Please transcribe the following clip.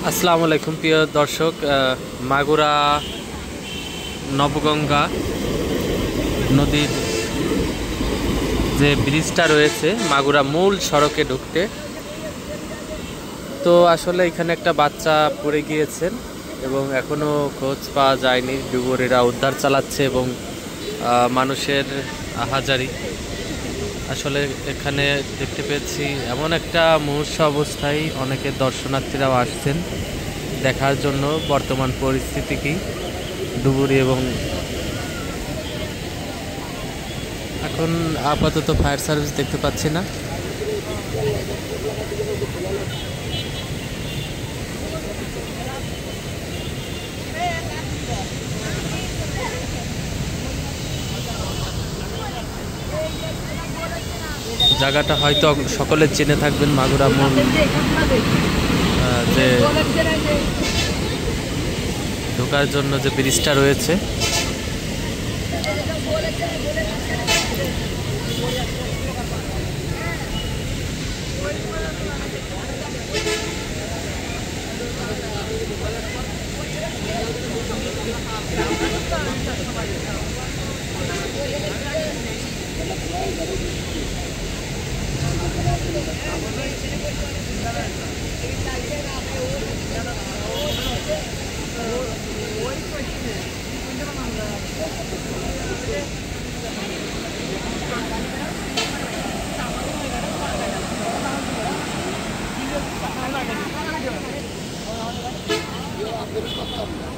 আসসালামু আলাইকুম প্রিয় দর্শক। মাগুরা নবগঙ্গা নদীর যে ব্রিজটা রয়েছে মাগুরা মূল সড়কে ঢুকতে, তো আসলে এখানে একটা বাচ্চা পড়ে গিয়েছেন এবং এখনো খোঁজ পাওয়া যায়নি। ডুবুরিরা উদ্ধার চালাচ্ছে এবং মানুষের আহাজারি। আসলে এখানে দেখতে পেয়েছি এমন একটা মুমূর্ষু অবস্থায় অনেকে দর্শনার্থীরাও আসছেন দেখার জন্য বর্তমান পরিস্থিতি কি ডুবুরি। এবং এখন আপাতত ফায়ার সার্ভিস দেখতে পাচ্ছি না। জায়গাটা হয়তো সকলে চিনে থাকবেন, মাগুরা মূল যে ঢোকার জন্য যে ব্রিজটা রয়েছে।